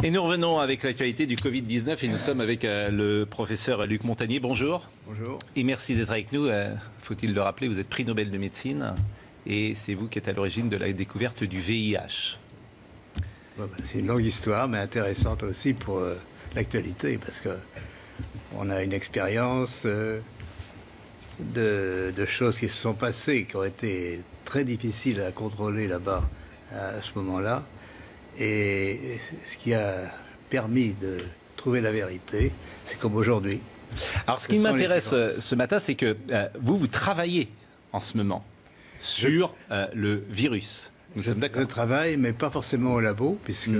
Et nous revenons avec l'actualité du Covid-19 et nous sommes avec le professeur Luc Montagnier. Bonjour. Bonjour. Et merci d'être avec nous. Faut-il le rappeler, vous êtes prix Nobel de médecine et c'est vous qui êtes à l'origine de la découverte du VIH. C'est une longue histoire, mais intéressante aussi pour l'actualité, parce qu'on a une expérience de choses qui se sont passées, qui ont été très difficiles à contrôler là-bas à ce moment-là. Et ce qui a permis de trouver la vérité, c'est comme aujourd'hui. Alors ce qui m'intéresse ce matin, c'est que vous travaillez en ce moment sur le virus. Nous sommes d'accord. Je travaille, mais pas forcément au labo, puisque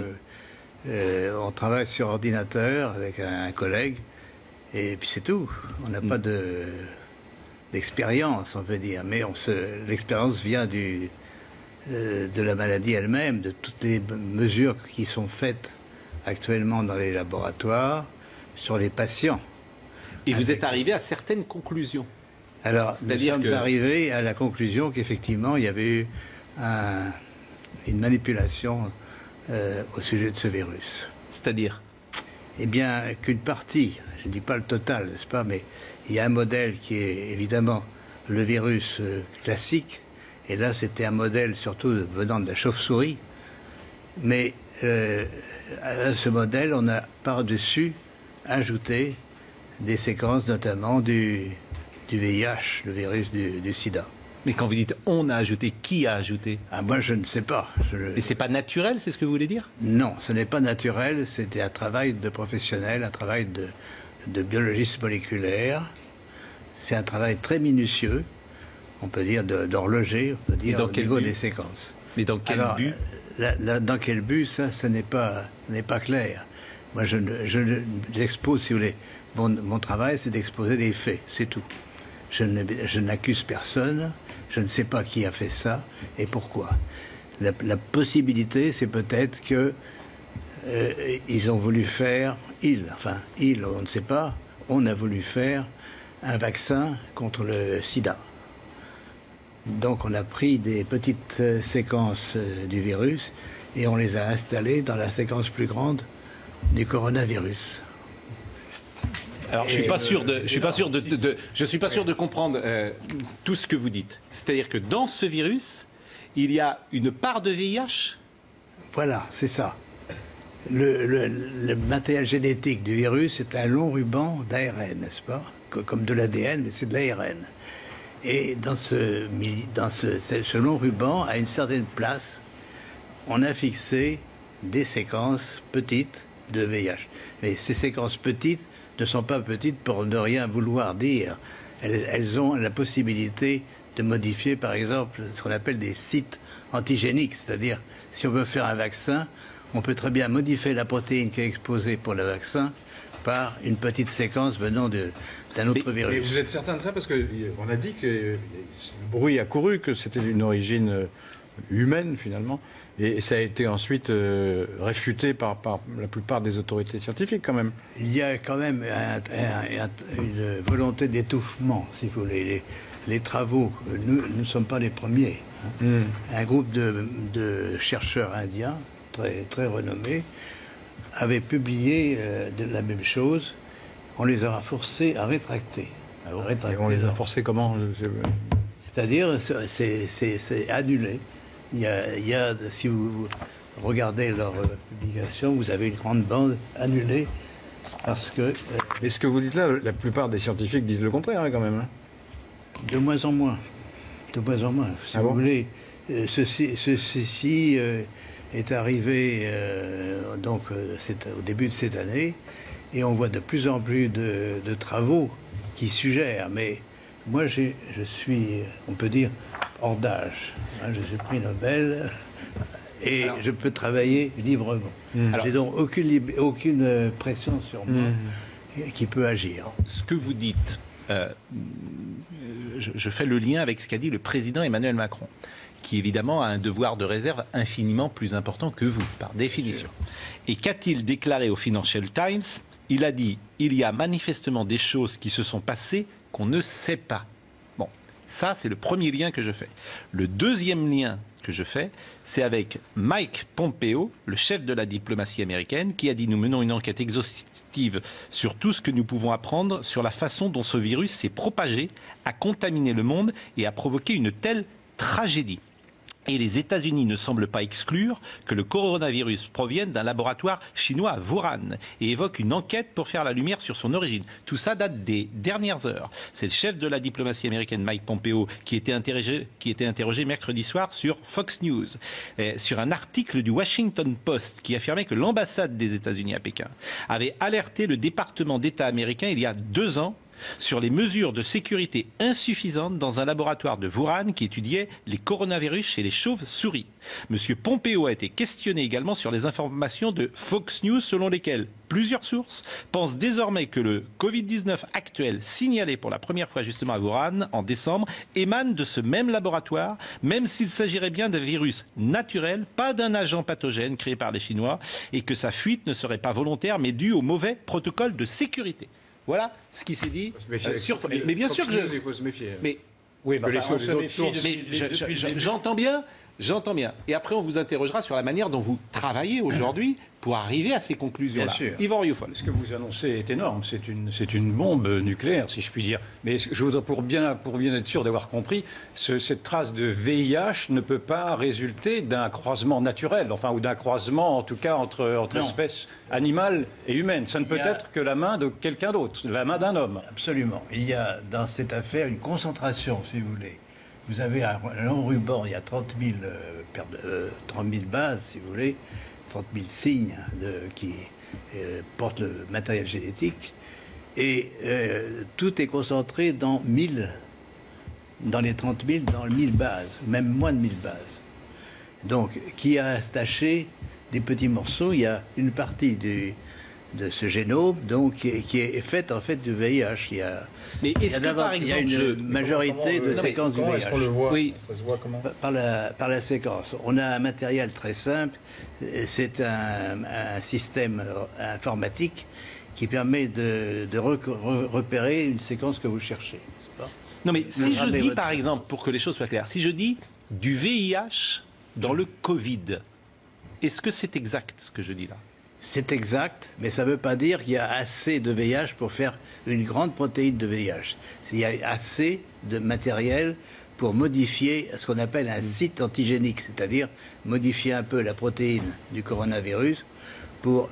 on travaille sur ordinateur avec un collègue, et puis c'est tout. On n'a pas d'expérience, on peut dire, mais l'expérience vient de la maladie elle-même, de toutes les mesures qui sont faites actuellement dans les laboratoires sur les patients. Et vous êtes arrivé à certaines conclusions. Alors, nous sommes arrivés à la conclusion qu'effectivement, il y avait eu une manipulation au sujet de ce virus. C'est-à-dire ? Eh bien, qu'une partie, je ne dis pas le total, n'est-ce pas, mais il y a un modèle qui est évidemment le virus classique, et là c'était un modèle surtout venant de la chauve-souris, mais à ce modèle on a par-dessus ajouté des séquences notamment du VIH, le virus du sida. Mais quand vous dites on a ajouté, qui a ajouté ? Moi je ne sais pas. Et c'est pas naturel, c'est ce que vous voulez dire ? Non, ce n'est pas naturel, c'était un travail de professionnel, un travail de biologiste moléculaire. C'est un travail très minutieux, on peut dire d'horloger, on peut dire au niveau des séquences. Mais dans quel but ? Dans quel but, ça n'est pas clair. Moi j'expose, si vous voulez, mon travail c'est d'exposer les faits, c'est tout. Je n'accuse personne, je ne sais pas qui a fait ça et pourquoi. La possibilité, c'est peut-être que ils ont voulu faire, on ne sait pas, on a voulu faire un vaccin contre le sida. Donc on a pris des petites séquences du virus et on les a installées dans la séquence plus grande du coronavirus. Alors je suis pas sûr de comprendre tout ce que vous dites. C'est-à-dire que dans ce virus, il y a une part de VIH ? Voilà, c'est ça. Le matériel génétique du virus est un long ruban d'ARN, n'est-ce pas ? Comme de l'ADN, mais c'est de l'ARN. Et dans ce long ruban, à une certaine place, on a fixé des séquences petites de VIH. Mais ces séquences petites ne sont pas petites pour ne rien vouloir dire. Elles ont la possibilité de modifier, par exemple, ce qu'on appelle des sites antigéniques. C'est-à-dire, si on veut faire un vaccin, on peut très bien modifier la protéine qui est exposée pour le vaccin par une petite séquence venant d'un autre virus. Mais vous êtes certain de ça ? Parce qu'on a dit que le bruit a couru, que c'était d'une origine humaine, finalement. Et ça a été ensuite réfuté par la plupart des autorités scientifiques, quand même. Il y a quand même une volonté d'étouffement, si vous voulez. Les travaux, nous ne sommes pas les premiers. Un groupe de chercheurs indiens, très, très renommés, avait publié la même chose. On les a forcés à rétracter. Et on les a forcés comment ? C'est-à-dire, c'est annulé. Il y a, si vous regardez leur publication, vous avez une grande bande annulée parce que... Mais ce que vous dites là, la plupart des scientifiques disent le contraire, quand même. De moins en moins. De moins en moins. Si vous voulez, ceci est arrivé au début de cette année et on voit de plus en plus de travaux qui suggèrent. Mais moi, je suis, on peut dire, hors d'âge. Je suis prix Nobel et je peux travailler librement. J'ai donc aucune pression sur moi qui peut agir. Ce que vous dites, je fais le lien avec ce qu'a dit le président Emmanuel Macron, qui évidemment a un devoir de réserve infiniment plus important que vous, par définition. Et qu'a-t-il déclaré au Financial Times ? Il a dit « Il y a manifestement des choses qui se sont passées qu'on ne sait pas ». Bon, ça c'est le premier lien que je fais. Le deuxième lien que que je fais, c'est avec Mike Pompeo, le chef de la diplomatie américaine, qui a dit « Nous menons une enquête exhaustive sur tout ce que nous pouvons apprendre sur la façon dont ce virus s'est propagé, a contaminé le monde et a provoqué une telle tragédie. » Et les États-Unis ne semblent pas exclure que le coronavirus provienne d'un laboratoire chinois à Wuhan et évoque une enquête pour faire la lumière sur son origine. Tout ça date des dernières heures. C'est le chef de la diplomatie américaine, Mike Pompeo, qui était interrogé mercredi soir sur Fox News, sur un article du Washington Post qui affirmait que l'ambassade des États-Unis à Pékin avait alerté le département d'État américain il y a 2 ans sur les mesures de sécurité insuffisantes dans un laboratoire de Wuhan qui étudiait les coronavirus chez les chauves-souris. Monsieur Pompeo a été questionné également sur les informations de Fox News selon lesquelles plusieurs sources pensent désormais que le Covid-19 actuel, signalé pour la première fois justement à Wuhan en décembre, émane de ce même laboratoire, même s'il s'agirait bien d'un virus naturel, pas d'un agent pathogène créé par les Chinois, et que sa fuite ne serait pas volontaire mais due au mauvais protocole de sécurité. Voilà ce qui s'est dit. Mais bien sûr que il faut se méfier. Mais oui, j'entends bien. Et après, on vous interrogera sur la manière dont vous travaillez aujourd'hui pour arriver à ces conclusions-là. Yvan Rioufol. Ce que vous annoncez est énorme. C'est une bombe nucléaire, si je puis dire. Mais je voudrais, pour bien être sûr d'avoir compris, cette trace de VIH ne peut pas résulter d'un croisement naturel, enfin, ou d'un croisement, en tout cas, entre espèces animales et humaines. Ça ne peut être que la main de quelqu'un d'autre, la main d'un homme. Absolument. Il y a dans cette affaire une concentration, si vous voulez. Vous avez un long ruban, il y a 30 000 bases, si vous voulez, 30 000 signes qui portent le matériel génétique. Et tout est concentré dans les 30 000, dans 1000 bases, même moins de 1000 bases. Donc, qui a attaché des petits morceaux, il y a une partie de ce génome donc, qui est faite en fait du VIH. Mais est-ce que par exemple, il y a une majorité de séquences du VIH. Est-ce qu'on le voit? Oui. Ça se voit comment? Par la séquence. On a un matériel très simple. C'est un système informatique qui permet de repérer une séquence que vous cherchez. Non, mais si je dis, par exemple, pour que les choses soient claires, si je dis du VIH dans le Covid, est-ce que c'est exact ce que je dis là? C'est exact, mais ça ne veut pas dire qu'il y a assez de VIH pour faire une grande protéine de VIH. Il y a assez de matériel pour modifier ce qu'on appelle un site antigénique, c'est-à-dire modifier un peu la protéine du coronavirus pour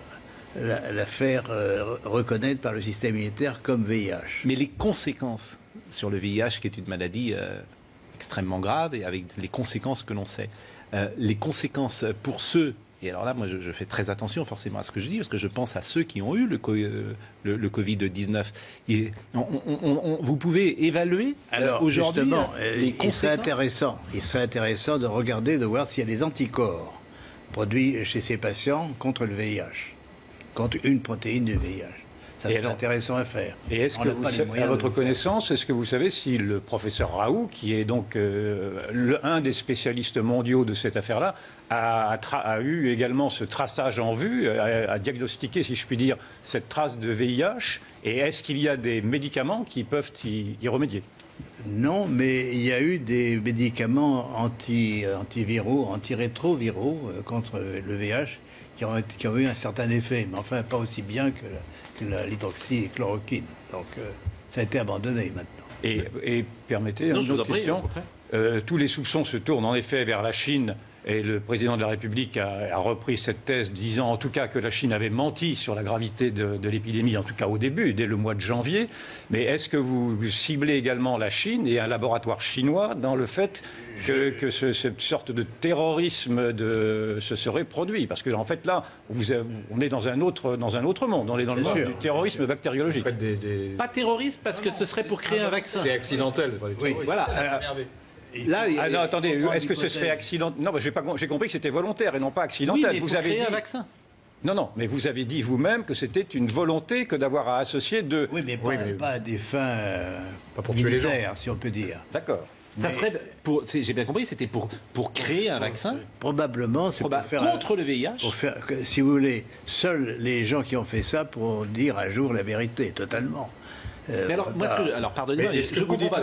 la faire reconnaître par le système immunitaire comme VIH. Mais les conséquences sur le VIH, qui est une maladie extrêmement grave et avec les conséquences que l'on sait, les conséquences pour ceux... Et alors là, moi, je fais très attention forcément à ce que je dis, parce que je pense à ceux qui ont eu le Covid-19. Et vous pouvez évaluer aujourd'hui les conséquences. Il serait intéressant de regarder, de voir s'il y a des anticorps produits chez ces patients contre le VIH, contre une protéine du VIH. Ça serait intéressant à faire. Et est-ce que, à votre connaissance, est-ce que vous savez si le professeur Raoult, qui est donc un des spécialistes mondiaux de cette affaire-là, a eu également ce traçage en vue, a diagnostiqué, si je puis dire, cette trace de VIH, et est-ce qu'il y a des médicaments qui peuvent y remédier? Non, mais il y a eu des médicaments antiviraux, antirétroviraux contre le VIH qui ont eu un certain effet, mais enfin pas aussi bien que l'hydroxychloroquine. Donc ça a été abandonné maintenant. Et permettez une autre question. Tous les soupçons se tournent en effet vers la Chine. Et le président de la République a repris cette thèse, disant en tout cas que la Chine avait menti sur la gravité de l'épidémie, en tout cas au début, dès le mois de janvier. Mais est-ce que vous ciblez également la Chine et un laboratoire chinois dans le fait que cette sorte de terrorisme se serait produit? Parce que en fait là, on est dans un autre monde. On est dans le monde du terrorisme bactériologique. Pas terroriste, parce que ce serait pour créer un vaccin. C'est accidentel. Oui, voilà. Là, non, attendez, est-ce que ce serait accidentel? Non, j'ai comris que c'était volontaire et non pas accidentel. Oui, mais vous avez créé un vaccin. Non, mais vous avez dit vous-même que c'était une volonté que d'avoir à associer deux. Oui, mais pas à des fins pas pour tuer les gens, si on peut dire. D'accord. Ça serait j'ai bien compris, c'était pour créer un vaccin. Probablement, c'est pour faire contre le VIH. Pour faire, si vous voulez, seuls les gens qui ont fait ça pourront dire un jour la vérité, totalement. Mais alors, pardonnez-moi, je comprends pas.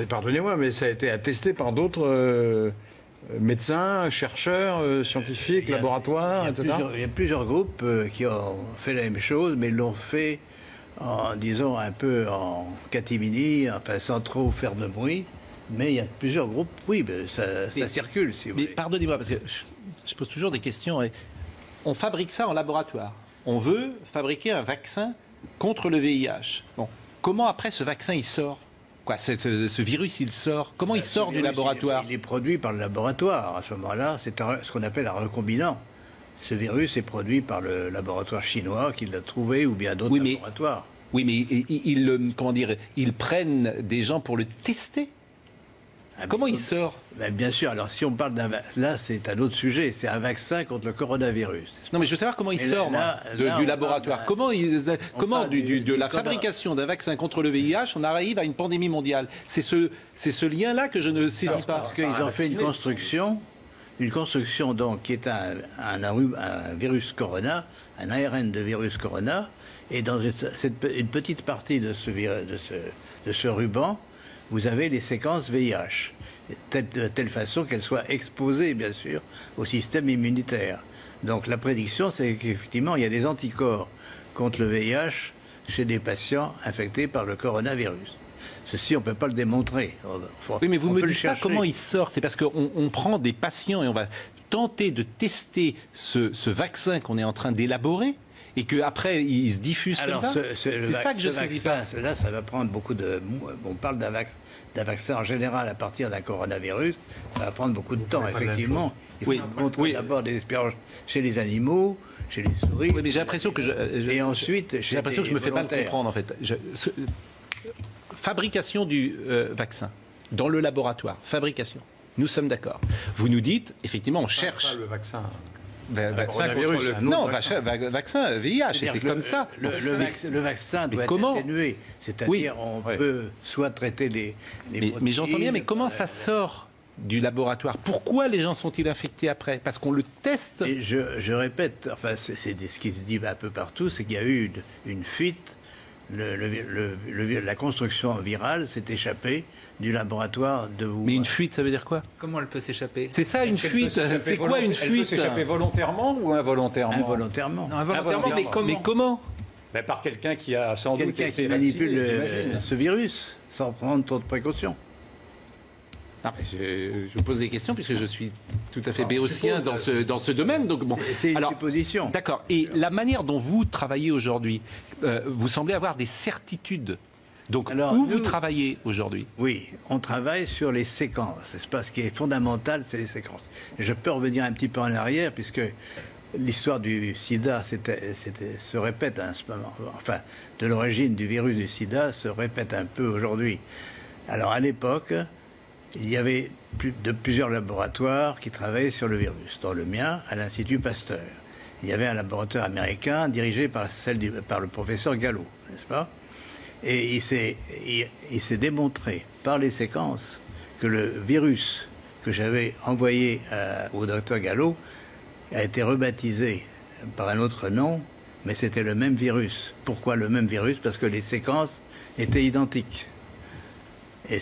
Pardonnez-moi, mais ça a été attesté par d'autres médecins, chercheurs, scientifiques, laboratoires, etc. Il y a plusieurs groupes qui ont fait la même chose, mais l'ont fait disons, un peu en catimini, enfin sans trop faire de bruit. Mais il y a plusieurs groupes, oui, ça circule, si vous voulez. Mais pardonnez-moi, parce que je pose toujours des questions. On fabrique ça en laboratoire. On veut fabriquer un vaccin contre le VIH. Bon. Comment après ce vaccin il sort ? Ce virus il sort ? Comment il sort du laboratoire ? Il est produit par le laboratoire. À ce moment-là, c'est ce qu'on appelle un recombinant. Ce virus est produit par le laboratoire chinois qui l'a trouvé ou bien d'autres laboratoires. Oui, mais ils prennent des gens pour le tester ? Comment il sort ? Bien sûr, alors si on parle là c'est un autre sujet, c'est un vaccin contre le coronavirus. Non mais je veux savoir comment il sort du laboratoire. Comment de la fabrication d'un vaccin contre le VIH, on arrive à une pandémie mondiale. C'est ce lien-là que je ne saisis pas. Parce qu'ils ont fait une construction donc qui est un virus corona, un ARN de virus corona, et dans une petite partie de ce ruban, vous avez les séquences VIH, de telle façon qu'elles soient exposées, bien sûr, au système immunitaire. Donc la prédiction, c'est qu'effectivement, il y a des anticorps contre le VIH chez des patients infectés par le coronavirus. Ceci, on ne peut pas le démontrer. Oui, mais vous ne me dites pas comment il sort. C'est parce qu'on prend des patients et on va tenter de tester ce vaccin qu'on est en train d'élaborer et qu'après, il se diffuse comme ça. C'est ça que je ne saisis pas. Là, ça va prendre beaucoup de... On parle d'un vaccin en général à partir d'un coronavirus. Ça va prendre beaucoup de temps, effectivement. Il faut montrer d'abord des expériences chez les animaux, chez les souris. Oui, mais j'ai l'impression que et ensuite, j'ai l'impression que je me fais mal comprendre, en fait. Fabrication du vaccin dans le laboratoire. Fabrication. Nous sommes d'accord. Vous nous dites, effectivement, on cherche... Le vaccin... vaccin VIH, et c'est comme ça. Le vaccin doit être atténué. C'est-à-dire, on peut soit traiter les mais j'entends bien, mais comment ça sort du laboratoire ? Pourquoi les gens sont-ils infectés après ? Parce qu'on le teste. Et je répète, enfin, c'est ce qui se dit un peu partout, c'est qu'il y a eu une fuite. La construction virale s'est échappée du laboratoire de Wuhan. Mais une fuite, ça veut dire quoi ? Comment elle peut s'échapper ? C'est ça, une fuite. C'est quoi une fuite ? Elle peut s'échapper volontairement ou involontairement ? Involontairement. Non, involontairement, mais comment ? Par quelqu'un qui a sans doute quelqu'un qui manipule ce virus sans prendre trop de précautions. Non, je pose des questions puisque je suis tout à fait béotien dans ce domaine. Donc bon. C'est une supposition. D'accord. Et la manière dont vous travaillez aujourd'hui, vous semblez avoir des certitudes. Donc vous travaillez aujourd'hui ? Oui, on travaille sur les séquences. C'est pas ce qui est fondamental, c'est les séquences. Et je peux revenir un petit peu en arrière puisque l'histoire du sida se répète à ce moment. Enfin, de l'origine du virus du sida se répète un peu aujourd'hui. Alors à l'époque, il y avait plusieurs laboratoires qui travaillaient sur le virus. Dans le mien, à l'Institut Pasteur. Il y avait un laboratoire américain dirigé par le professeur Gallo, n'est-ce pas ? Et il s'est démontré par les séquences que le virus que j'avais envoyé au docteur Gallo a été rebaptisé par un autre nom, mais c'était le même virus. Pourquoi le même virus ? Parce que les séquences étaient identiques. Et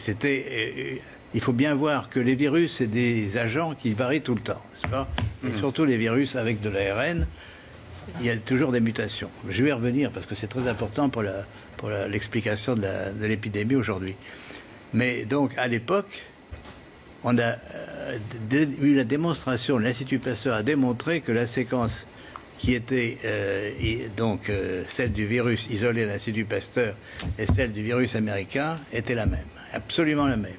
il faut bien voir que les virus, c'est des agents qui varient tout le temps, n'est-ce pas ? Et surtout les virus avec de l'ARN, il y a toujours des mutations. Je vais y revenir parce que c'est très important pour l'explication de l'épidémie aujourd'hui. Mais donc, à l'époque, on a eu la démonstration, l'Institut Pasteur a démontré que la séquence qui était celle du virus isolé à l'Institut Pasteur et celle du virus américain était la même, absolument la même,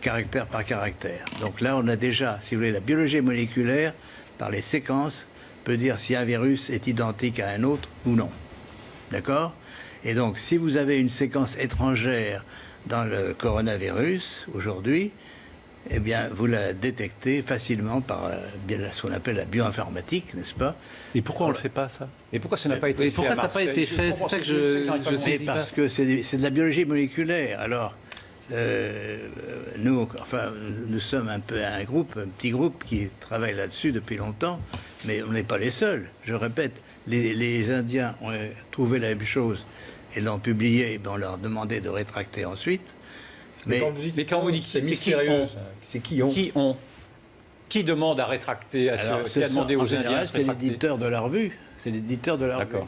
caractère par caractère. Donc là, on a déjà, si vous voulez, la biologie moléculaire, par les séquences, peut dire si un virus est identique à un autre ou non. D'accord ? Et donc, si vous avez une séquence étrangère dans le coronavirus, aujourd'hui, eh bien, vous la détectez facilement par ce qu'on appelle la bioinformatique, n'est-ce pas ? Et pourquoi on ne le fait pas, ça ? Et pourquoi ça n'a pas été fait ? Pourquoi ça n'a pas été fait ? C'est ça que je sais pas. Parce que c'est de la biologie moléculaire. Alors, nous sommes un petit groupe qui travaille là-dessus depuis longtemps, mais on n'est pas les seuls. Je répète, les Indiens ont trouvé la même chose et l'ont publié, on leur demandait de rétracter ensuite. Mais quand vous dites c'est mystérieux, c'est qui ont Qui demande à rétracter, qui a demandé aux Indiens de se c'est rétracter? l'éditeur de la revue. C'est l'éditeur de la revue. D'accord.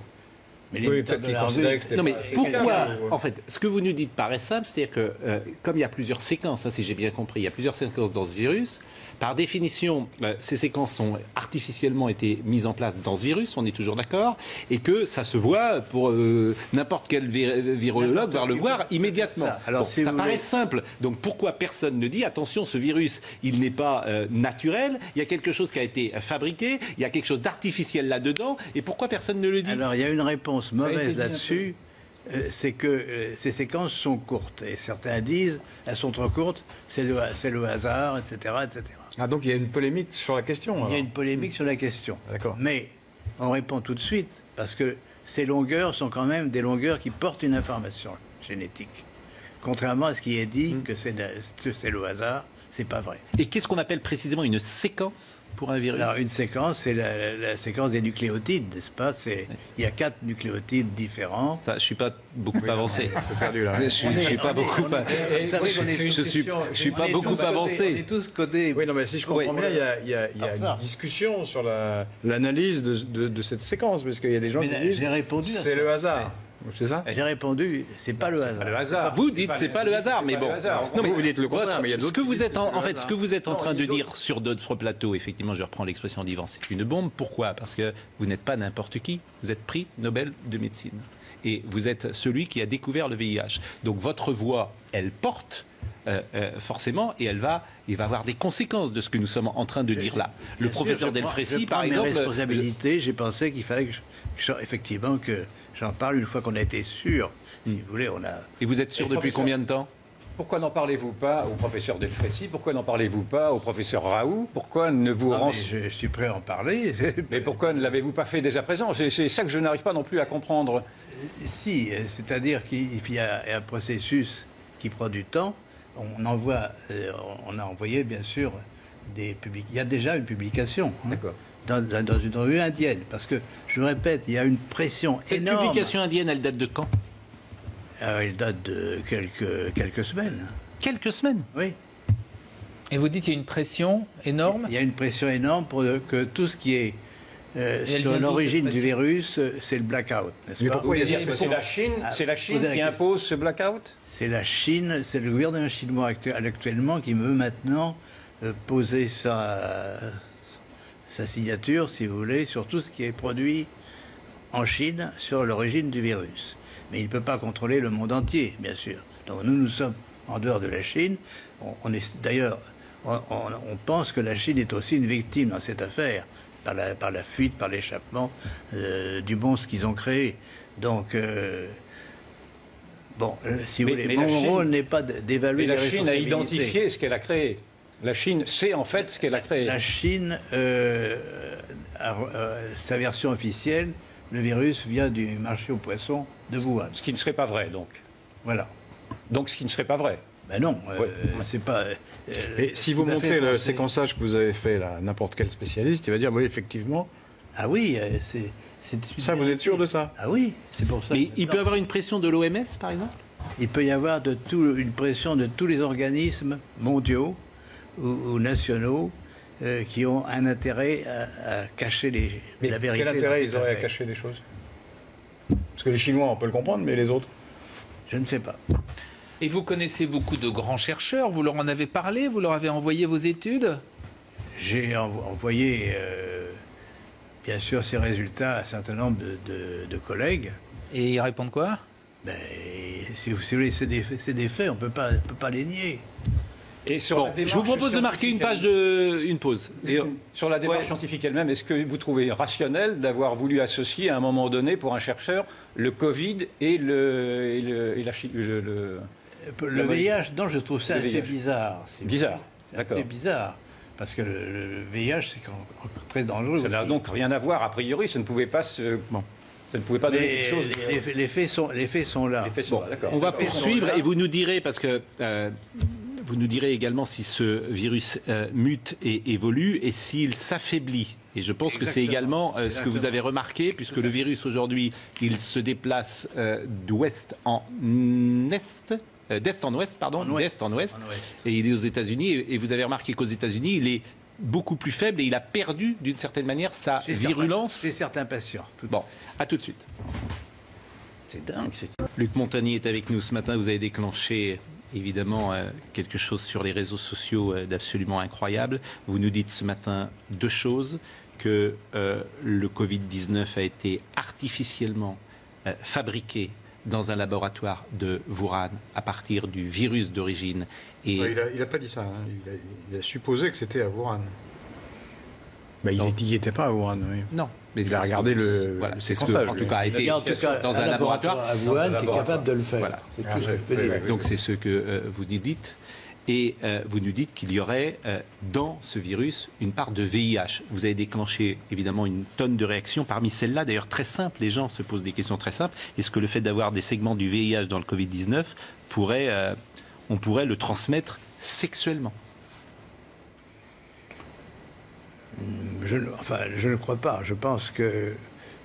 Mais Oui, l'éditeur peut-être de qu'il la revue... considérait que c'était Non mais pas- pourquoi, Ouais. en fait, ce que vous nous dites paraît simple, c'est-à-dire que comme il y a plusieurs séquences, si j'ai bien compris, il y a plusieurs séquences dans ce virus, par définition, ces séquences ont artificiellement été mises en place dans ce virus, on est toujours d'accord, et que ça se voit pour n'importe quel virologue va le voir immédiatement. Ça. Alors, Bon, si ça vous paraît voulez- simple, donc pourquoi personne ne dit, attention, ce virus, il n'est pas naturel, il y a quelque chose qui a été fabriqué, il y a quelque chose d'artificiel là-dedans, et pourquoi personne ne le dit? Alors, il y a une réponse a été mauvaise dit là-dessus, c'est que ces séquences sont courtes. Et certains disent, elles sont trop courtes, c'est le hasard, etc., etc. Ah, donc il y a une polémique sur la question. Il y a alors. une polémique sur la question. D'accord. Mais on répond tout de suite, parce que ces longueurs sont quand même des longueurs qui portent une information génétique. Contrairement à ce qui est dit, que c'est le hasard, c'est pas vrai. Et qu'est-ce qu'on appelle précisément une séquence pour un virus? Alors, une séquence, c'est la séquence des nucléotides, n'est-ce pas? Il y a 4 nucléotides différents. Ça, je suis pas beaucoup avancé. Un peu perdu là. Je suis pas beaucoup. Je suis pas beaucoup On avancé. est tous codés. Oui, non, mais si je comprends Oui. bien, il y a Par ça. une discussion sur l'analyse de cette séquence, parce qu'il y a des gens Mais qui là, disent j'ai répondu à c'est ça. le hasard. C'est ça? J'ai répondu, c'est pas le hasard. Le hasard. Vous dites c'est pas le hasard, mais bon. Non, mais vous dites le contraire, mais il y a Ce d'autres que qui vous disent êtes en, que c'est en fait, le ce que vous êtes en Non, train il y de a dire sur d'autres plateaux, effectivement, je reprends l'expression d'Yvan, c'est une bombe. Pourquoi? Parce que vous n'êtes pas n'importe qui. Vous êtes prix Nobel de médecine. Et vous êtes celui qui a découvert le VIH. Donc votre voix, elle porte forcément, et il va avoir des conséquences de ce que nous sommes en train de dire là. Le professeur Delfrécy, par exemple, mes responsabilités, j'ai pensé qu'il fallait effectivement que j'en parle une fois qu'on a été sûr. Si vous voulez, on a. et vous êtes sûr depuis combien de temps? Pourquoi n'en parlez-vous pas au professeur Delfrécy? Pourquoi n'en parlez-vous pas au professeur Raoult? Pourquoi ne vous Ah, mais je suis prêt à en parler. Mais pourquoi ne l'avez-vous pas fait dès à présent? C'est ça que je n'arrive pas non plus à comprendre. Si, c'est-à-dire qu'il y a un processus qui prend du temps. On a envoyé bien sûr des publications. Il y a déjà une publication. D'accord. Dans une revue indienne. Parce que, je le répète, il y a une pression Cette énorme. publication indienne, elle date de quand? Elle date de quelques semaines. Quelques semaines. Oui. Et vous dites qu'il y a une pression énorme. Il y a une pression énorme pour que tout ce qui est elle vient sur d'où, l'origine cette du pression virus, c'est le blackout, n'est-ce pas? pourquoi il y a C'est la Chine, c'est la Chine Posez la qui question. impose ce blackout? C'est la Chine, c'est le gouvernement chinois actuellement qui veut maintenant poser sa signature, si vous voulez, sur tout ce qui est produit en Chine sur l'origine du virus. Mais il ne peut pas contrôler le monde entier, bien sûr. Donc nous sommes en dehors de la Chine. D'ailleurs, on pense que la Chine est aussi une victime dans cette affaire, par la fuite, par l'échappement du monstre qu'ils ont créé. Donc, si vous voulez, mais la mon Chine- rôle n'est pas d'évaluer Mais les la Chine a responsabilités. identifié ce qu'elle a créé. La Chine sait en fait ce qu'elle a créé. La Chine, sa version officielle, le virus vient du marché aux poissons de Wuhan. Ce qui ne serait pas vrai, donc. Voilà. Donc ce qui ne serait pas vrai. Ben non, Ouais. c'est pas. Et si vous tout à montrez fait le français. séquençage que vous avez fait là, à n'importe quel spécialiste, il va dire oui, effectivement. Ah oui, c'est. Ça, vous êtes sûr de ça? Ah oui, c'est pour ça. Mais que- il peut y avoir une pression de l'OMS, par exemple? Il peut y avoir une pression de tous les organismes mondiaux ou nationaux qui ont un intérêt à cacher la vérité. Quel dans intérêt cette ils auraient à affaire. cacher les choses? Parce que les Chinois, on peut le comprendre, mais les autres? Je ne sais pas. Et vous connaissez beaucoup de grands chercheurs. Vous leur en avez parlé. Vous leur avez envoyé vos études. J'ai envoyé, bien sûr, ces résultats à un certain nombre de collègues. Et ils répondent quoi? Ben, si vous voulez, c'est des faits, on ne peut pas les nier. Et sur Bon, la démarche je vous propose de marquer une pause. Et, Sur la démarche Ouais. scientifique elle-même, est-ce que vous trouvez rationnel d'avoir voulu associer à un moment donné, pour un chercheur, le Covid et la Chine Le VIH, non, je trouve ça Le assez VIH. bizarre. Bizarre, C'est d'accord. assez bizarre. Parce que le VIH, c'est très dangereux. Ça n'a aussi. donc rien à voir, a priori, ça ne pouvait pas ça ne pouvait pas donner Mais quelque chose. les faits sont là. Les faits sont là, d'accord. on va D'accord. poursuivre et vous nous direz, parce que vous nous direz également si ce virus mute et évolue et s'il s'affaiblit. Et je pense que c'est également ce que vous avez remarqué, puisque le virus aujourd'hui, il se déplace d'ouest en est. d'est en ouest, pardon, d'est en ouest, et il est aux États-Unis. Et vous avez remarqué qu'aux États-Unis, il est beaucoup plus faible et il a perdu d'une certaine manière sa virulence. Chez certains patients. Bon, à tout de suite. C'est dingue. Luc Montagny est avec nous ce matin. Vous avez déclenché évidemment quelque chose sur les réseaux sociaux d'absolument incroyable. Vous nous dites ce matin deux choses, que le Covid-19 a été artificiellement fabriqué dans un laboratoire de Wuhan à partir du virus d'origine. Et il n'a pas dit ça. Hein. Il a supposé que c'était à Wuhan. Bah, il n'y était pas à Wuhan. Oui. Non. Mais il a regardé le séquençage. En tout cas, a été dans un laboratoire à Wuhan qui est capable de le faire. Voilà. Donc c'est ce que vous nous dites. Et vous nous dites qu'il y aurait dans ce virus une part de VIH. Vous avez déclenché évidemment une tonne de réactions. Parmi celles-là, d'ailleurs très simples, les gens se posent des questions très simples. Est-ce que le fait d'avoir des segments du VIH dans le Covid-19, on pourrait le transmettre sexuellement ? Je ne crois pas. Je pense que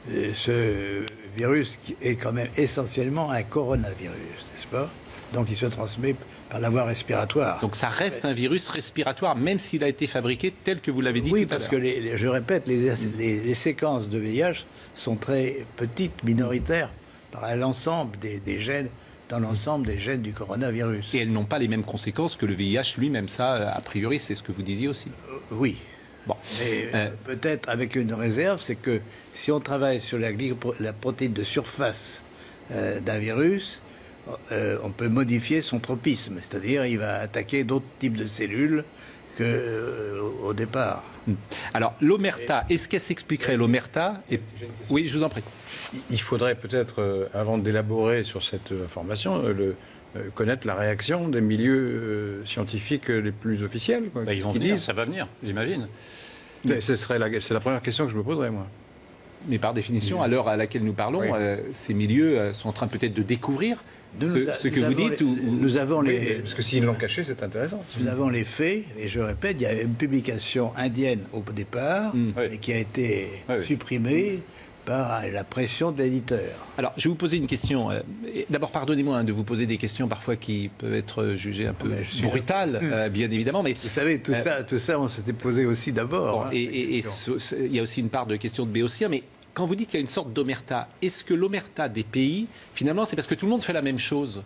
ce virus est quand même essentiellement un coronavirus, n'est-ce pas ? Donc il se transmet par la voie respiratoire. Donc ça reste un virus respiratoire, même s'il a été fabriqué tel que vous l'avez dit. Oui, parce que je répète, les séquences de VIH sont très petites, minoritaires, par l'ensemble des gènes, dans l'ensemble des gènes du coronavirus. Et elles n'ont pas les mêmes conséquences que le VIH lui-même. Ça, a priori, c'est ce que vous disiez aussi. Oui. Bon. Mais peut-être avec une réserve, c'est que si on travaille sur la protéine de surface d'un virus, on peut modifier son tropisme, c'est-à-dire il va attaquer d'autres types de cellules qu'au départ. Alors l'omerta, est-ce qu'elle s'expliquerait l'omerta Oui, je vous en prie. Il faudrait peut-être, avant d'élaborer sur cette information, connaître la réaction des milieux scientifiques les plus officiels. Bah, ils vont venir, ça va venir, j'imagine. C'est la première question que je me poserais, moi. Mais par définition, à l'heure à laquelle nous parlons, ces milieux sont en train peut-être de découvrir ce que vous dites. Nous avons les... Parce que s'ils l'ont caché, c'est intéressant. Nous avons les faits, et je répète, il y a une publication indienne au départ, et qui a été supprimée par la pression de l'éditeur. Alors, je vais vous poser une question. D'abord, pardonnez-moi de vous poser des questions parfois qui peuvent être jugées un peu brutales, bien évidemment. Mais vous savez, tout ça, on s'était posé aussi d'abord. Bon, et il y a aussi une part de question de béotia, mais quand vous dites qu'il y a une sorte d'omerta, est-ce que l'omerta des pays, finalement, c'est parce que tout le monde fait la même chose ?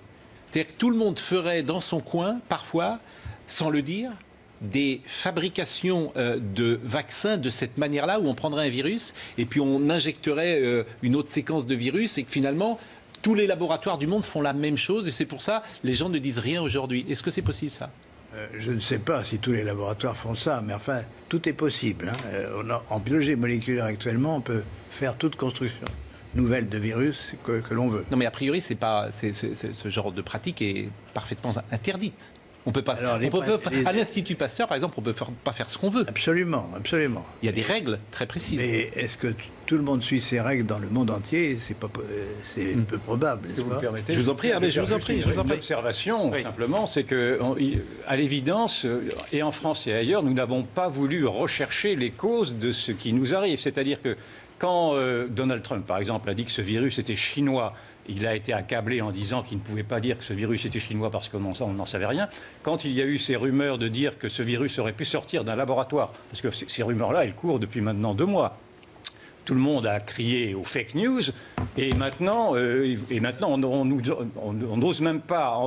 C'est-à-dire que tout le monde ferait dans son coin, parfois, sans le dire, des fabrications de vaccins de cette manière-là, où on prendrait un virus et puis on injecterait une autre séquence de virus et que finalement, tous les laboratoires du monde font la même chose et c'est pour ça que les gens ne disent rien aujourd'hui. Est-ce que c'est possible, ça ? Je ne sais pas si tous les laboratoires font ça, mais enfin, tout est possible. En biologie moléculaire, actuellement, on peut faire toute construction nouvelle de virus que l'on veut. Non, mais a priori, ce genre de pratique est parfaitement interdite. On peut pas. À l'Institut Pasteur, par exemple, on ne peut pas faire ce qu'on veut. Absolument. Il y a des règles très précises. Mais est-ce que tout le monde suit ces règles dans le monde entier ? C'est peu probable. Si vous me permettez, je vous en prie. Une observation, simplement, c'est que, à l'évidence, et en France et ailleurs, nous n'avons pas voulu rechercher les causes de ce qui nous arrive. C'est-à-dire que quand Donald Trump, par exemple, a dit que ce virus était chinois, il a été accablé en disant qu'il ne pouvait pas dire que ce virus était chinois parce qu'on n'en savait rien. Quand il y a eu ces rumeurs de dire que ce virus aurait pu sortir d'un laboratoire, parce que ces rumeurs-là, elles courent depuis maintenant 2 mois. Tout le monde a crié aux fake news et maintenant on n'ose même pas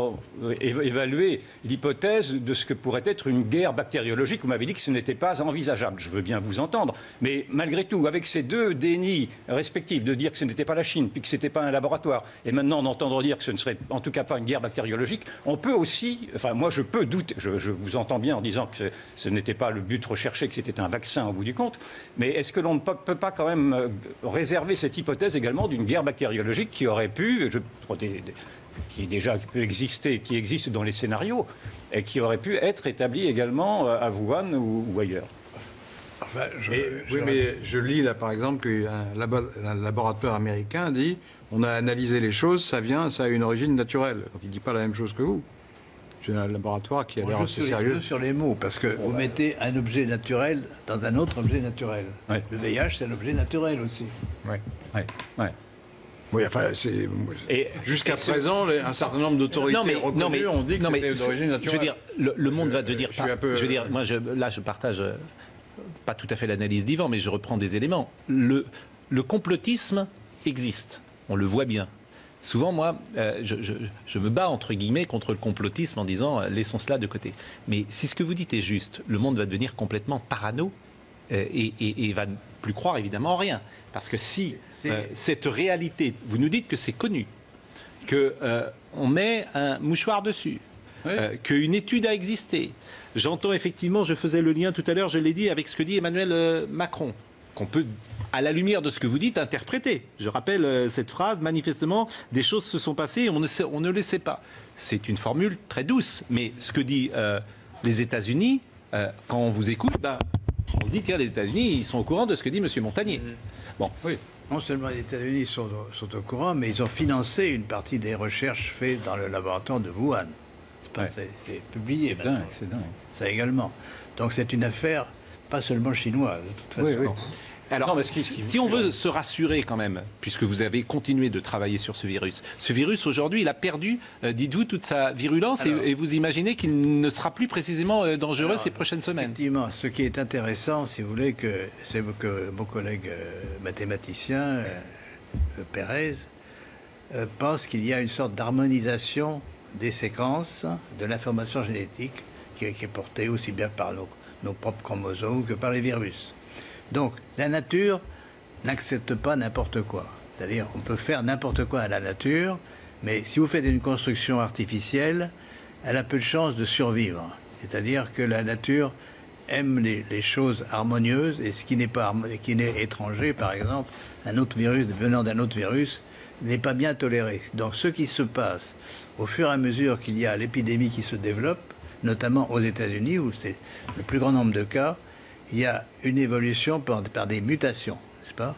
évaluer l'hypothèse de ce que pourrait être une guerre bactériologique. Vous m'avez dit que ce n'était pas envisageable. Je veux bien vous entendre. Mais malgré tout, avec ces deux dénis respectifs de dire que ce n'était pas la Chine puis que ce n'était pas un laboratoire et maintenant d'entendre dire que ce ne serait en tout cas pas une guerre bactériologique, on peut aussi... Enfin, moi, je peux douter. Je vous entends bien en disant que ce n'était pas le but recherché, que c'était un vaccin au bout du compte. Mais est-ce que l'on ne peut pas quand même réserver cette hypothèse également d'une guerre bactériologique qui aurait pu, qui existe dans les scénarios, et qui aurait pu être établie également à Wuhan ou ailleurs. Enfin, mais je lis là par exemple qu'un laboratoire américain dit on a analysé les choses, ça a une origine naturelle. Donc il ne dit pas la même chose que vous. C'est un laboratoire qui a l'air assez sérieux. Sur les mots, parce que vous mettez un objet naturel dans un autre objet naturel. Ouais. Le VIH, c'est un objet naturel aussi. Oui. Oui, enfin, jusqu'à présent, un certain nombre d'autorités reconnues ont dit que c'était d'origine naturelle. Je veux dire, le monde va devenir... Je veux dire, moi, là, je partage pas tout à fait l'analyse d'Yvan, mais je reprends des éléments. Le complotisme existe, on le voit bien. Souvent, moi, je me bats, entre guillemets, contre le complotisme en disant laissons cela de côté. Mais si ce que vous dites est juste, le monde va devenir complètement parano et va ne plus croire évidemment en rien. Parce que si cette réalité, vous nous dites que c'est connu, qu'on met un mouchoir dessus, qu'une étude a existé. J'entends effectivement, je faisais le lien tout à l'heure, je l'ai dit, avec ce que dit Emmanuel Macron, qu'on peut, à la lumière de ce que vous dites, interpréter. Je rappelle cette phrase, manifestement, des choses se sont passées, on ne le sait pas. C'est une formule très douce, mais ce que dit les États-Unis, quand on vous écoute, on se dit, tiens, les États-Unis, ils sont au courant de ce que dit M. Montagnier. Bon, oui. Non seulement les États-Unis sont au courant, mais ils ont financé une partie des recherches faites dans le laboratoire de Wuhan. C'est publié. C'est dingue. Ça également. Donc c'est une affaire pas seulement chinoise, de toute façon. Oui. Alors, si on veut se rassurer quand même, puisque vous avez continué de travailler sur ce virus aujourd'hui, il a perdu, dites-vous, toute sa virulence et vous imaginez qu'il ne sera plus précisément dangereux ces prochaines semaines. Effectivement, ce qui est intéressant, si vous voulez, c'est que mon collègue mathématicien, Pérez, pense qu'il y a une sorte d'harmonisation des séquences de l'information génétique qui est portée aussi bien par nos propres chromosomes que par les virus. Donc, la nature n'accepte pas n'importe quoi. C'est-à-dire, on peut faire n'importe quoi à la nature, mais si vous faites une construction artificielle, elle a peu de chances de survivre. C'est-à-dire que la nature aime les choses harmonieuses, et ce qui n'est étranger, par exemple, un autre virus venant d'un autre virus, n'est pas bien toléré. Donc, ce qui se passe au fur et à mesure qu'il y a l'épidémie qui se développe, notamment aux États-Unis, où c'est le plus grand nombre de cas, il y a une évolution par des mutations, n'est-ce pas ?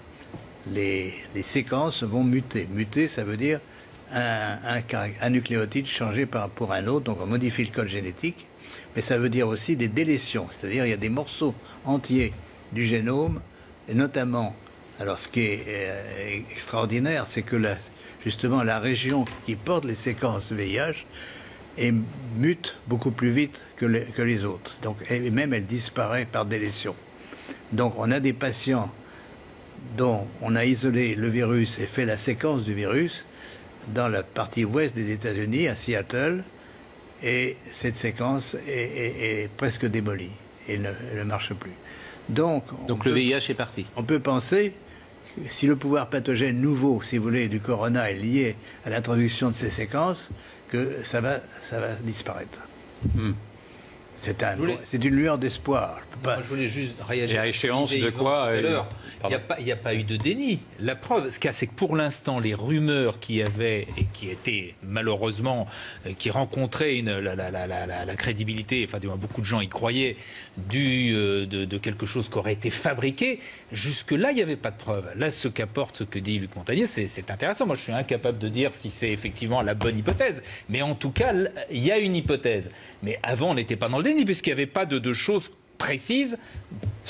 Les séquences vont muter. Muter, ça veut dire un nucléotide changé pour un autre, donc on modifie le code génétique, mais ça veut dire aussi des délétions, c'est-à-dire il y a des morceaux entiers du génome, et notamment, alors ce qui est extraordinaire, c'est que justement la région qui porte les séquences VIH mute beaucoup plus vite que les autres. Donc, et même elle disparaît par délétion. Donc on a des patients dont on a isolé le virus et fait la séquence du virus dans la partie ouest des États-Unis, à Seattle, et cette séquence est presque démolie et ne marche plus. Donc le VIH est parti. On peut penser que si le pouvoir pathogène nouveau, si vous voulez, du corona est lié à l'introduction de ces séquences, que ça va disparaître. C'est une lueur d'espoir. Moi, je voulais juste réagir. Et à échéance de quoi il n'y a pas eu de déni. La preuve, ce qu'il y a, c'est que pour l'instant, les rumeurs qui avaient et qui étaient malheureusement, qui rencontraient la crédibilité, enfin, beaucoup de gens y croyaient, de quelque chose qui aurait été fabriqué, jusque-là, il n'y avait pas de preuve. Là, ce qu'apporte ce que dit Luc Montagnier, c'est intéressant. Moi, je suis incapable de dire si c'est effectivement la bonne hypothèse. Mais en tout cas, il y a une hypothèse. Mais avant, on n'était pas dans le déni, puisqu'il n'y avait pas de choses précises.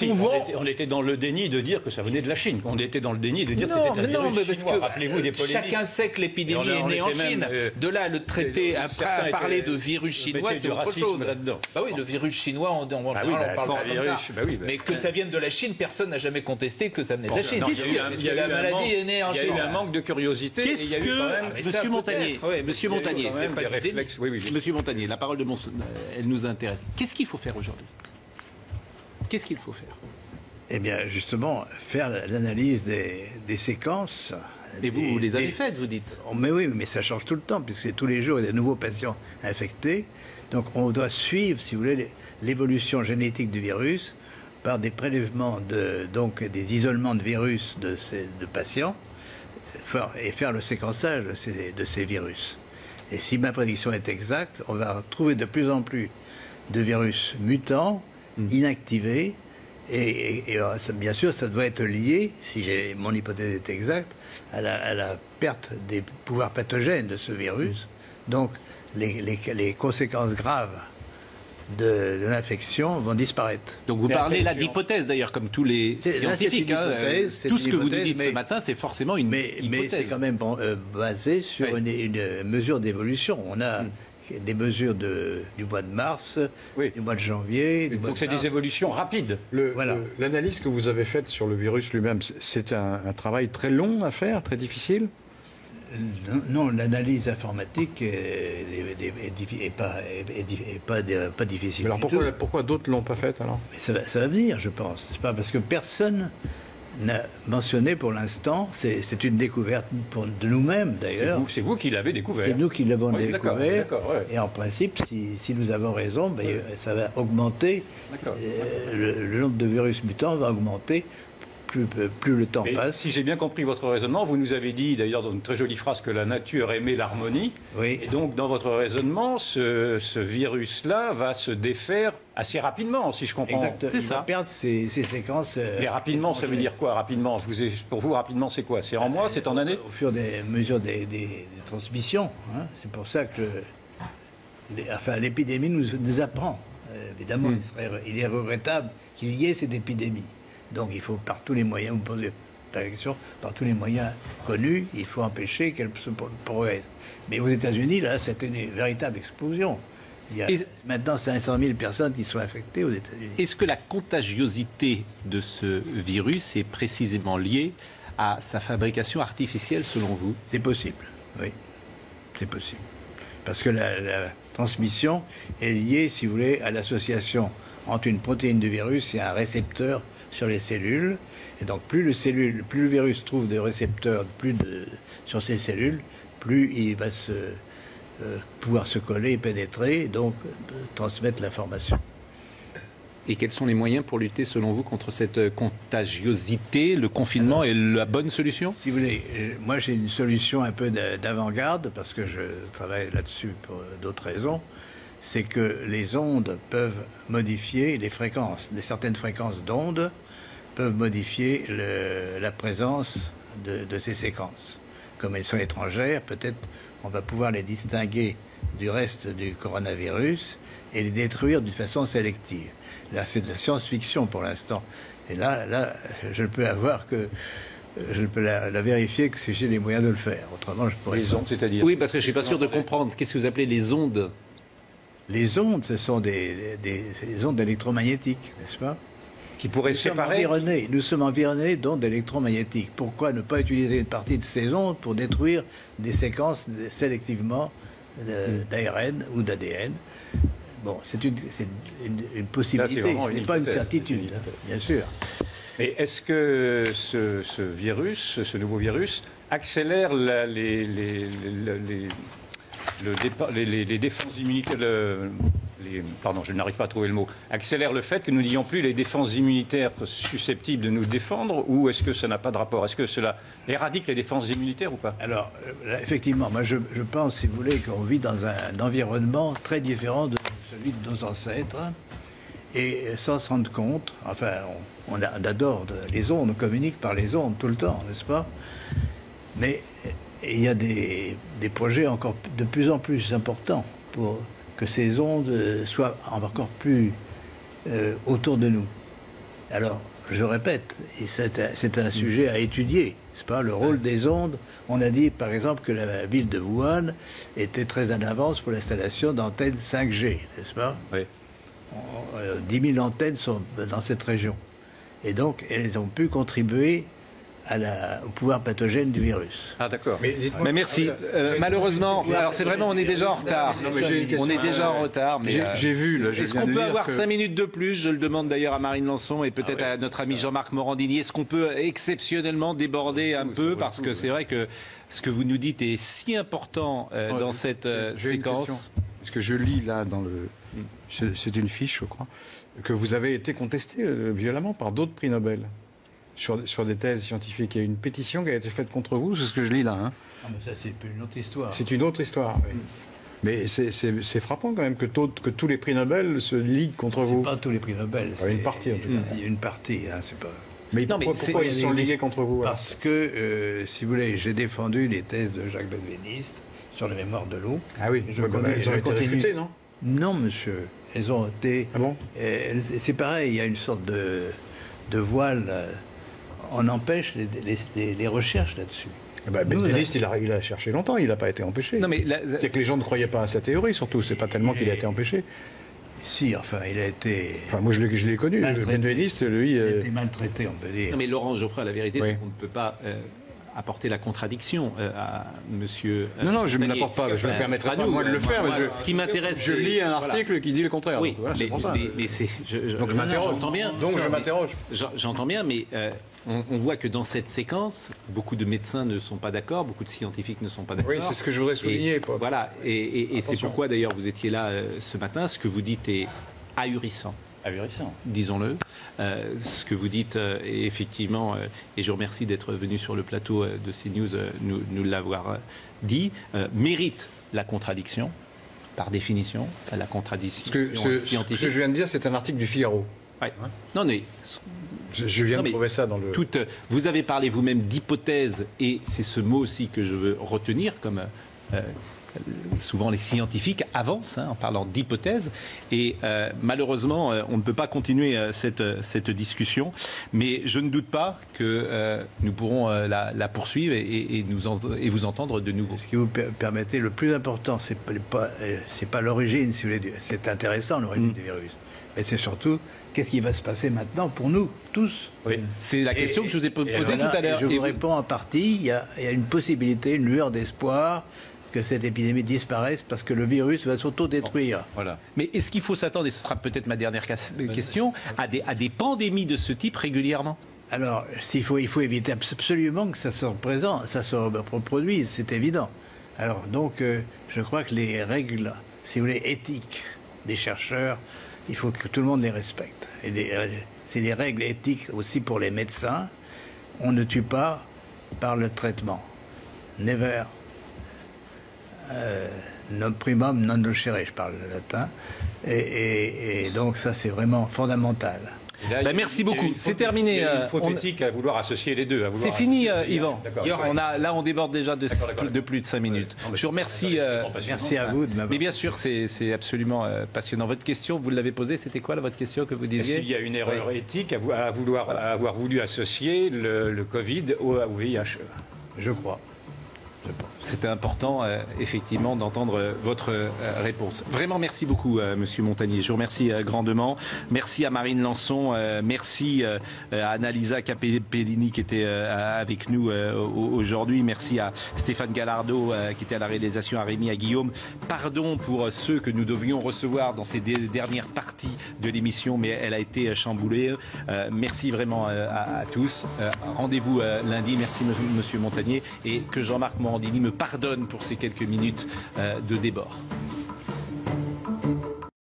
On était dans le déni de dire que ça venait de la Chine. On était dans le déni de dire que c'était un virus chinois. Rappelez-vous des polémiques. Chacun sait que l'épidémie est née en Chine. De là, le traité, après à parler de virus chinois, c'est autre chose. Bah oui, le virus chinois, on parle pas comme ça. Mais que ça vienne de la Chine, personne n'a jamais contesté que ça venait de la Chine. La maladie est née en Chine. Il y a eu un manque de curiosité. Qu'est-ce que, Monsieur Montagnier, Monsieur Montagnier, la parole de elle nous intéresse. Qu'est-ce qu'il faut faire aujourd'hui ? Qu'est-ce qu'il faut faire ? Eh bien, justement, faire l'analyse des séquences. Et vous les avez faites, vous dites ? Mais oui, mais ça change tout le temps, puisque tous les jours, il y a de nouveaux patients infectés. Donc, on doit suivre, si vous voulez, l'évolution génétique du virus par des prélèvements, donc des isolements de virus de patients, et faire le séquençage de ces virus. Et si ma prédiction est exacte, on va trouver de plus en plus de virus mutants, inactivés, et bien sûr, ça doit être lié, si mon hypothèse est exacte, à la perte des pouvoirs pathogènes de ce virus. Donc, les conséquences graves de l'infection vont disparaître. Donc vous parlez là d'hypothèse d'ailleurs, comme tous les scientifiques. Tout ce que vous nous dites ce matin, c'est forcément une hypothèse. Mais c'est quand même basé sur une mesure d'évolution. On a des mesures du mois de mars, du mois de janvier. Donc c'est des évolutions rapides. L'analyse que vous avez faite sur le virus lui-même, c'est un travail très long à faire, très difficile? Non, l'analyse informatique est pas difficile. Mais alors pourquoi d'autres ne l'ont pas faite alors? Mais ça va venir, je pense. C'est pas parce que personne n'a mentionné pour l'instant. C'est une découverte de nous-mêmes d'ailleurs. C'est vous qui l'avez découvert. C'est nous qui l'avons découvert. Ouais. Et en principe, si nous avons raison, ça va augmenter. Le nombre de virus mutants va augmenter. Plus le temps passe. Si j'ai bien compris votre raisonnement, vous nous avez dit d'ailleurs dans une très jolie phrase que la nature aimait l'harmonie. Oui. Et donc dans votre raisonnement, ce virus-là va se défaire assez rapidement, si je comprends. Exact. C'est ça. Il va perdre ses séquences. Mais rapidement, ça veut dire quoi rapidement? Pour vous, rapidement, c'est quoi? C'est en mois? C'est en années? Au fur des mesures des transmissions. Hein. C'est pour ça que l'épidémie nous apprend. Évidemment, il est regrettable qu'il y ait cette épidémie. Donc il faut par tous les moyens, vous posez la question, par tous les moyens connus, il faut empêcher qu'elle se progresse. Mais aux États-Unis, là, c'était une véritable explosion. Il y a maintenant 500 000 personnes qui sont infectées aux États-Unis. Est-ce que la contagiosité de ce virus est précisément liée à sa fabrication artificielle, selon vous? C'est possible, oui. C'est possible. Parce que la transmission est liée, si vous voulez, à l'association entre une protéine du virus et un récepteur sur les cellules. Et donc, plus le virus trouve des récepteurs sur ces cellules, plus il va pouvoir se coller et pénétrer, et donc transmettre l'information. Et quels sont les moyens pour lutter, selon vous, contre cette contagiosité? Le confinement est la bonne solution? Si vous voulez, moi j'ai une solution un peu d'avant-garde, parce que je travaille là-dessus pour d'autres raisons. C'est que les ondes peuvent modifier les fréquences, certaines fréquences d'ondes peuvent modifier la présence de ces séquences. Comme elles sont étrangères, peut-être on va pouvoir les distinguer du reste du coronavirus et les détruire d'une façon sélective. Là, c'est de la science-fiction pour l'instant. Et là, je ne peux la vérifier que si j'ai les moyens de le faire. Autrement, je pourrais... Les ondes, c'est-à-dire? Oui, parce que je ne suis pas sûr de comprendre. Qu'est-ce que vous appelez les ondes? Les ondes, ce sont des ondes électromagnétiques, n'est-ce pas? Qui pourraient séparer. Nous sommes environnés d'ondes électromagnétiques. Pourquoi ne pas utiliser une partie de ces ondes pour détruire des séquences sélectivement d'ARN ou d'ADN? Bon, c'est une possibilité, ce n'est pas une certitude, bien sûr. Mais est-ce que ce virus, ce nouveau virus, accélère les défenses immunitaires, pardon, je n'arrive pas à trouver le mot, accélère le fait que nous n'ayons plus les défenses immunitaires susceptibles de nous défendre, ou est-ce que ça n'a pas de rapport? Est-ce que cela éradique les défenses immunitaires ou pas? Alors, effectivement, moi je pense, si vous voulez, qu'on vit dans un environnement très différent de celui de nos ancêtres, et sans se rendre compte, enfin, on adore les ondes, on communique par les ondes tout le temps, n'est-ce pas? Mais il y a des projets encore de plus en plus importants pour que ces ondes soient encore plus autour de nous. Alors, je répète, et c'est un sujet à étudier, c'est pas le rôle des ondes. On a dit, par exemple, que la ville de Wuhan était très en avance pour l'installation d'antennes 5G, n'est-ce pas? Oui. 10 000 antennes sont dans cette région. Et donc, elles ont pu contribuer au pouvoir pathogène du virus. Ah d'accord. Mais merci. Malheureusement, alors c'est vraiment, on est déjà en retard. On est déjà en retard. Mais j'ai vu. Est-ce qu'on peut avoir 5 minutes de plus? Je le demande d'ailleurs à Marine Lançon et peut-être à notre ami Jean-Marc Morandini. Est-ce qu'on peut exceptionnellement déborder un peu? Parce que c'est vrai que ce que vous nous dites est si important dans cette séquence. Parce que je lis là dans le... C'est une fiche, je crois, que vous avez été contesté violemment par d'autres prix Nobel. Sur des thèses scientifiques. Il y a une pétition qui a été faite contre vous, c'est ce que je lis là. Hein. Ah, mais ça, c'est une autre histoire. C'est une autre histoire, oui. Mais c'est frappant quand même que tous les prix Nobel se liguent contre vous. Pas tous les prix Nobel. Une partie, en tout cas. Il y a une partie, hein, c'est pas... Mais pourquoi ils sont ligués contre vous? Parce que, si vous voulez, j'ai défendu les thèses de Jacques Benveniste sur la mémoire de l'eau. Ah oui, ils ont été réfutés, non? Non, monsieur. Elles ont été... Ah bon? C'est pareil, il y a une sorte de voile. On empêche les recherches là-dessus. Benveniste, il a cherché longtemps, il n'a pas été empêché. Non, mais c'est que les gens ne croyaient pas à sa théorie, surtout. C'est pas tellement qu'il a été empêché. Si, enfin, il a été... Enfin, moi, je l'ai connu. Benveniste, lui... Il a été maltraité, on peut dire. Non, mais Laurent Geoffroy, la vérité, c'est qu'on ne peut pas apporter la contradiction à monsieur... non, je ne me l'apporte pas. Je me permettrai pas, moi, de le faire. Ce qui m'intéresse... Je lis un article qui dit le contraire. Oui, donc, voilà, mais c'est... Donc, je m'interroge. J'entends bien. Donc, je m'interroge. J'entends bien, mais... On voit que dans cette séquence, beaucoup de médecins ne sont pas d'accord, beaucoup de scientifiques ne sont pas d'accord. Oui, c'est ce que je voudrais souligner. Voilà, et c'est pourquoi d'ailleurs vous étiez là ce matin. Ce que vous dites est ahurissant. Ahurissant. Disons-le. Ce que vous dites est effectivement, et je vous remercie d'être venu sur le plateau de CNews, nous l'avoir dit, mérite la contradiction, par définition, la contradiction scientifique. Ce que je viens de dire, c'est un article du Figaro. Ouais. Non, mais... Je viens de trouver ça dans le... Vous avez parlé vous-même d'hypothèse, et c'est ce mot aussi que je veux retenir, comme souvent les scientifiques avancent en parlant d'hypothèse, et malheureusement, on ne peut pas continuer cette discussion, mais je ne doute pas que nous pourrons la poursuivre et vous entendre de nouveau. Ce qui vous permettez, le plus important, c'est pas l'origine, si vous voulez, c'est intéressant l'origine du virus, mais c'est surtout... Qu'est-ce qui va se passer maintenant pour nous, tous? Oui. C'est la question que je vous ai posée tout à l'heure. Je vous réponds en partie. Il y a une possibilité, une lueur d'espoir que cette épidémie disparaisse parce que le virus va s'auto-détruire. Bon, voilà. Mais est-ce qu'il faut s'attendre, et ce sera peut-être ma dernière question, à des pandémies de ce type régulièrement? Alors, il faut éviter absolument que ça se reproduise, c'est évident. Alors, donc, je crois que les règles, si vous voulez, éthiques des chercheurs, il faut que tout le monde les respecte. Et c'est des règles éthiques aussi pour les médecins. On ne tue pas par le traitement. Never non primum non nocere, je parle le latin. Et donc ça, c'est vraiment fondamental. Là, merci beaucoup. C'est terminé. Il y a une faute éthique à vouloir associer les deux. C'est fini, Yvan. On déborde déjà de plus de 5 minutes. Je vous remercie. Merci à vous de m'avoir. Mais bien sûr, c'est absolument passionnant. Votre question, vous l'avez posée. C'était quoi votre question que vous disiez? Est-ce qu'il y a une erreur éthique à avoir voulu associer le Covid au VIH? Je crois. C'était important, effectivement, d'entendre votre réponse. Vraiment, merci beaucoup, Monsieur Montagnier. Je vous remercie grandement. Merci à Marine Lançon. Merci à Annalisa Capellini qui était avec nous aujourd'hui. Merci à Stéphane Gallardo qui était à la réalisation, à Rémi, à Guillaume. Pardon pour ceux que nous devions recevoir dans ces dernières parties de l'émission, mais elle a été chamboulée. Merci vraiment à tous. Rendez-vous lundi. Merci, Monsieur Montagnier. Et que Jean-Marc Morandini me pardonne pour ces quelques minutes de débord.